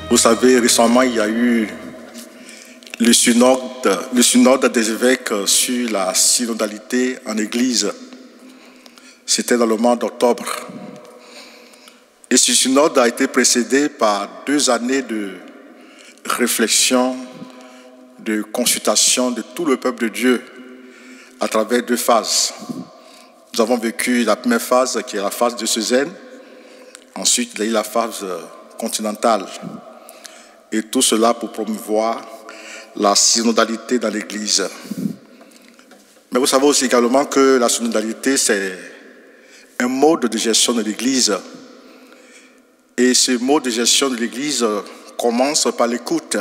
Vous savez, récemment, il y a eu le synode des évêques sur la synodalité en Église. C'était dans le mois d'octobre. Et ce synode a été précédé par 2 années de réflexion, de consultation de tout le peuple de Dieu à travers 2 phases. Nous avons vécu la première phase qui est la phase diocésaine. Ensuite, il y a eu la phase continentale. Et tout cela pour promouvoir la synodalité dans l'Église. Mais vous savez aussi également que la synodalité, c'est un mode de gestion de l'Église. Et ce mode de gestion de l'Église commence par l'écoute.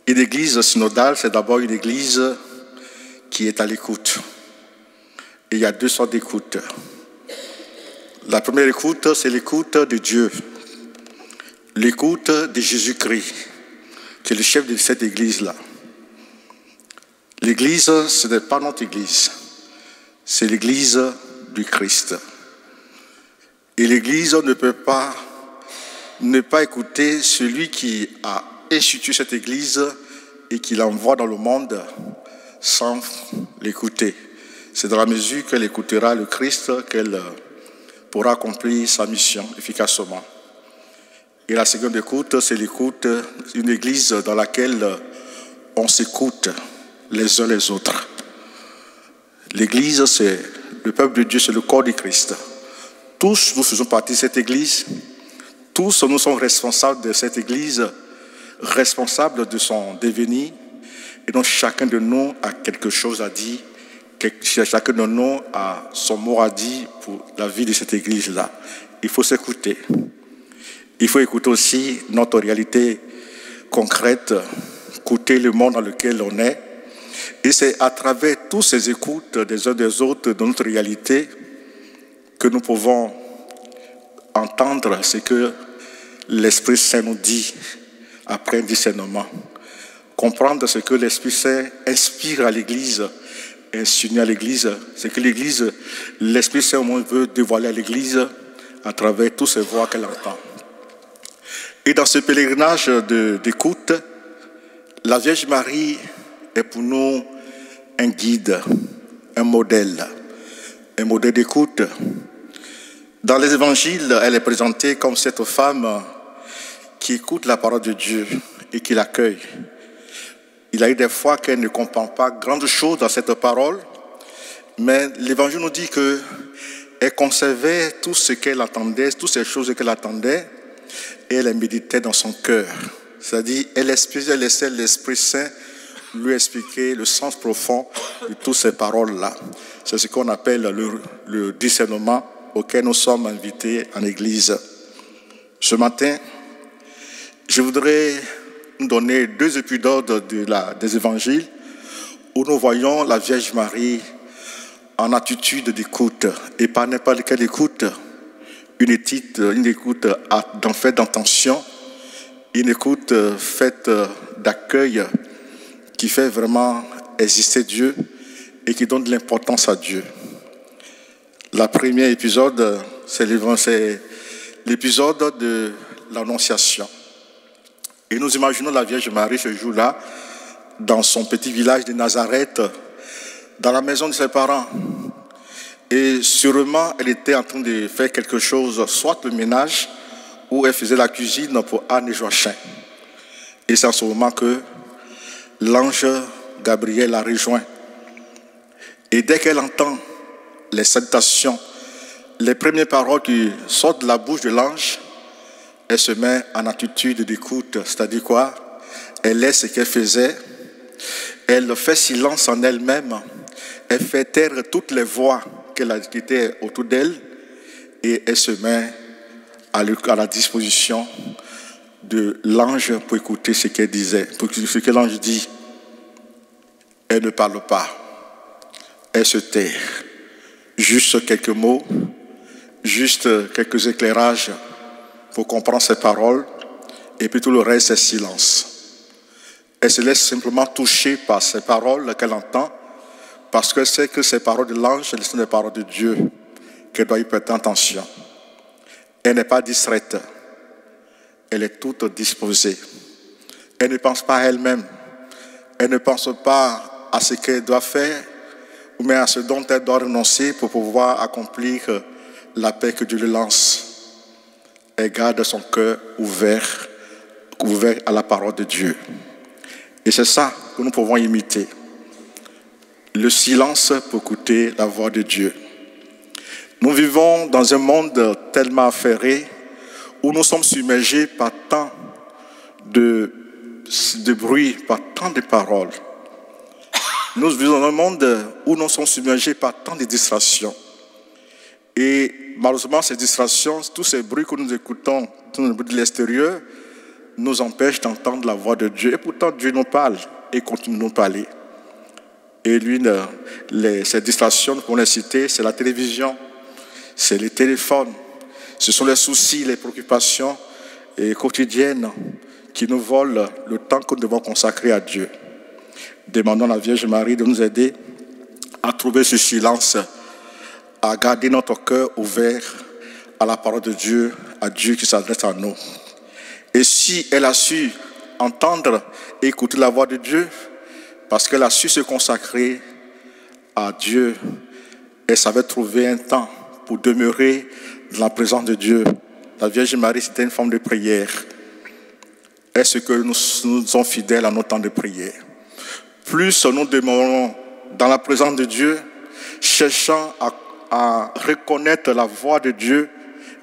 Une Église synodale, c'est d'abord une Église qui est à l'écoute. Et il y a 2 sortes d'écoute. La première écoute, c'est l'écoute de Dieu. L'écoute de Jésus-Christ, qui est le chef de cette Église-là. L'Église, ce n'est pas notre Église. C'est l'Église du Christ. Et l'Église ne peut pas ne pas écouter celui qui a institué cette Église et qui l'envoie dans le monde sans l'écouter. C'est dans la mesure qu'elle écoutera le Christ qu'elle pourra accomplir sa mission efficacement. Et la seconde écoute, c'est l'écoute d'une Église dans laquelle on s'écoute les uns les autres. L'Église, c'est le peuple de Dieu, c'est le corps du Christ. Tous, nous faisons partie de cette Église. Tous, nous sommes responsables de cette Église, responsables de son devenir. Et donc, chacun de nous a quelque chose à dire. Chacun de nous a son mot à dire pour la vie de cette Église-là. Il faut s'écouter. Il faut écouter aussi notre réalité concrète, écouter le monde dans lequel on est. Et c'est à travers toutes ces écoutes des uns des autres de notre réalité que nous pouvons entendre ce que l'Esprit Saint nous dit après un discernement. Comprendre ce que l'Esprit Saint inspire à l'Église, insinue à l'Église, ce que l'Église, l'Esprit Saint au moins veut dévoiler à l'Église à travers toutes ces voix qu'elle entend. Et dans ce pèlerinage d'écoute, la Vierge Marie est pour nous un guide, un modèle d'écoute. Dans les évangiles, elle est présentée comme cette femme qui écoute la parole de Dieu et qui l'accueille. Il y a eu des fois qu'elle ne comprend pas grande chose dans cette parole, mais l'évangile nous dit qu'elle conservait tout ce qu'elle entendait, toutes ces choses qu'elle attendait, et elle les méditait dans son cœur. C'est-à-dire, elle laissait l'Esprit Saint lui expliquer le sens profond de toutes ces paroles-là. C'est ce qu'on appelle le discernement auquel nous sommes invités en Église. Ce matin, je voudrais nous donner 2 épisodes des évangiles où nous voyons la Vierge Marie en attitude d'écoute, et pas n'importe quelle écoute, une écoute faite d'intention, une écoute faite d'accueil qui fait vraiment exister Dieu et qui donne de l'importance à Dieu. Le premier épisode, c'est l'épisode de l'Annonciation. Et nous imaginons la Vierge Marie ce jour-là, dans son petit village de Nazareth, dans la maison de ses parents. Et sûrement, elle était en train de faire quelque chose, soit le ménage, ou elle faisait la cuisine pour Anne et Joachim. Et c'est en ce moment que l'ange Gabriel la rejoint. Et dès qu'elle entend les salutations, les premières paroles qui sortent de la bouche de l'ange, elle se met en attitude d'écoute. C'est-à-dire quoi? Elle laisse ce qu'elle faisait, elle fait silence en elle-même, elle fait taire toutes les voix qui étaient autour d'elle, et elle se met à la disposition de l'ange pour écouter ce qu'elle disait, pour ce que l'ange dit. Elle ne parle pas, elle se tait. Juste quelques mots, juste quelques éclairages pour comprendre ses paroles, et puis tout le reste, c'est silence. Elle se laisse simplement toucher par ces paroles qu'elle entend, parce qu'elle sait que ces paroles de l'ange sont des paroles de Dieu, qu'elle doit y prêter attention. Elle n'est pas distraite. elle est toute disposée. Elle ne pense pas à elle-même. Elle ne pense pas à ce qu'elle doit faire, ou même à ce dont elle doit renoncer pour pouvoir accomplir l'appel que Dieu lui lance. Elle garde son cœur ouvert à la parole de Dieu. Et c'est ça que nous pouvons imiter. Le silence pour écouter la voix de Dieu. Nous vivons dans un monde tellement affairé où nous sommes submergés par tant de bruit, par tant de paroles. Nous vivons dans un monde où nous sommes submergés par tant de distractions. Et malheureusement, ces distractions, tous ces bruits que nous écoutons, tous les bruits de l'extérieur, nous empêchent d'entendre la voix de Dieu. Et pourtant, Dieu nous parle et continue de nous parler. Et ces distractions, pour les citer, c'est la télévision, c'est les téléphones, ce sont les soucis, les préoccupations quotidiennes qui nous volent le temps que nous devons consacrer à Dieu. Demandons à la Vierge Marie de nous aider à trouver ce silence, à garder notre cœur ouvert à la parole de Dieu, à Dieu qui s'adresse à nous. Et si elle a su entendre et écouter la voix de Dieu, parce qu'elle a su se consacrer à Dieu, elle savait trouver un temps pour demeurer dans la présence de Dieu. La Vierge Marie, c'était une forme de prière. Est-ce que nous sommes fidèles à nos temps de prière? Plus nous demeurons dans la présence de Dieu, cherchant à reconnaître la voix de Dieu,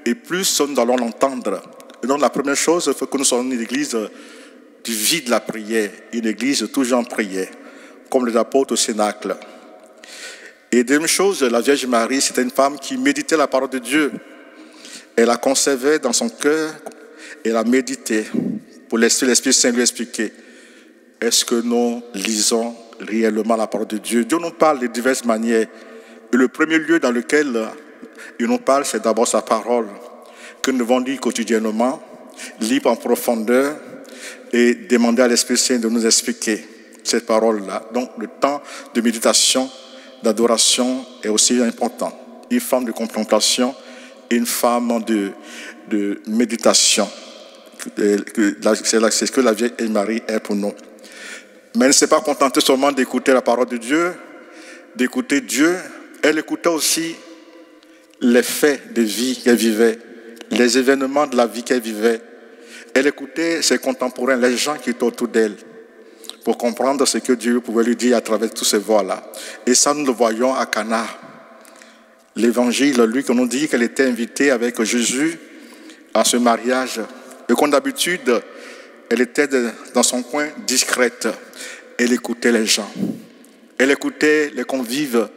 et plus nous allons l'entendre. Et donc la première chose, c'est que nous sommes une église du vie de la prière, une église toujours en prière, comme les apôtres au Cénacle. Et deuxième chose, la Vierge Marie, c'était une femme qui méditait la parole de Dieu. Elle la conservait dans son cœur et la méditait pour laisser l'Esprit Saint lui expliquer. Est-ce que nous lisons réellement la parole de Dieu? Dieu nous parle de diverses manières. Et le premier lieu dans lequel il nous parle, c'est d'abord sa parole, que nous devons lire quotidiennement, lire en profondeur et demander à l'Esprit Saint de nous expliquer cette parole-là. Donc le temps de méditation, d'adoration est aussi important. Une forme de contemplation et une forme de méditation. C'est ce que la Vierge Marie est pour nous. Mais elle ne s'est pas contentée seulement d'écouter la parole de Dieu, d'écouter Dieu. Elle écoutait aussi les faits de vie qu'elle vivait, les événements de la vie qu'elle vivait. Elle écoutait ses contemporains, les gens qui étaient autour d'elle, pour comprendre ce que Dieu pouvait lui dire à travers toutes ces voix-là. Et ça, nous le voyons à Cana. L'évangile, lui, qu'on nous dit qu'elle était invitée avec Jésus à ce mariage. Et comme d'habitude, elle était dans son coin discrète. Elle écoutait les gens. Elle écoutait les convives.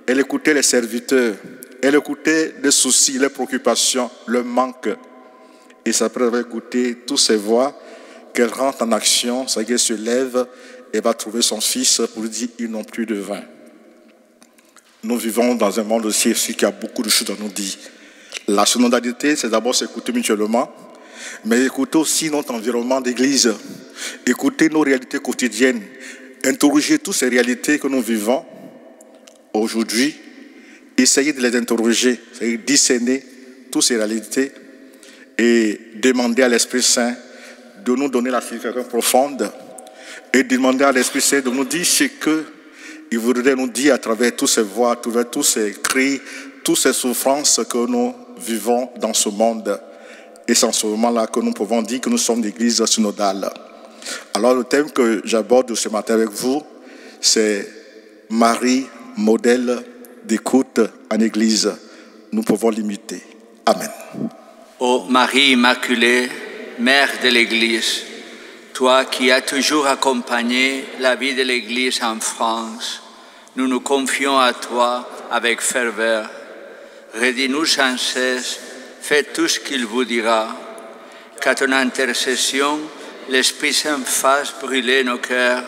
Elle écoutait les serviteurs. Elle écoutait les soucis, les préoccupations, le manque. Et c'est après avoir écouté toutes ces voix qu'elle rentre en action, c'est qu'elle se lève et va trouver son fils pour lui dire ils n'ont plus de vin. Nous vivons dans un monde aussi qui a beaucoup de choses à nous dire. La synodalité, c'est d'abord s'écouter mutuellement, mais écouter aussi notre environnement d'église, écouter nos réalités quotidiennes, interroger toutes ces réalités que nous vivons aujourd'hui, essayer de les interroger, c'est-à-dire discerner toutes ces réalités et demander à l'Esprit Saint de nous donner la signification profonde et demander à l'Esprit Saint de nous dire ce qu'il voudrait nous dire à travers toutes ces voix, à travers tous ces cris, toutes ces souffrances que nous vivons dans ce monde. Et c'est en ce moment-là que nous pouvons dire que nous sommes l'église synodale. Alors le thème que j'aborde ce matin avec vous, c'est Marie, modèle d'écoute en église. Nous pouvons l'imiter. Amen. Ô Marie Immaculée, Mère de l'Église, toi qui as toujours accompagné la vie de l'Église en France, nous nous confions à toi avec ferveur. Redis-nous sans cesse, faites tout ce qu'il vous dira, qu'à ton intercession, l'Esprit Saint fasse brûler nos cœurs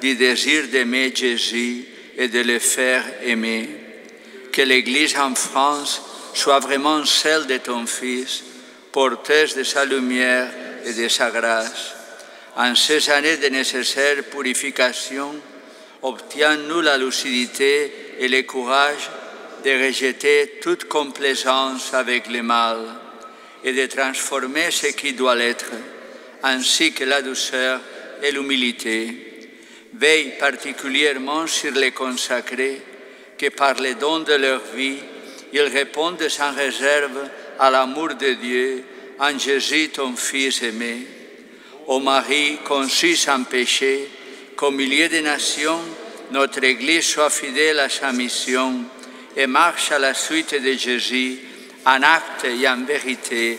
du désir d'aimer Jésus et de le faire aimer. Que l'Église en France soit vraiment celle de ton Fils, porteuse de sa lumière et de sa grâce. En ces années de nécessaire purification, obtiens-nous la lucidité et le courage de rejeter toute complaisance avec le mal et de transformer ce qui doit l'être, ainsi que la douceur et l'humilité. Veille particulièrement sur les consacrés, que par les dons de leur vie, ils répondent sans réserve à l'amour de Dieu en Jésus, ton Fils aimé. Ô Marie, conçue sans péché, qu'au milieu des nations, notre Église soit fidèle à sa mission et marche à la suite de Jésus en acte et en vérité,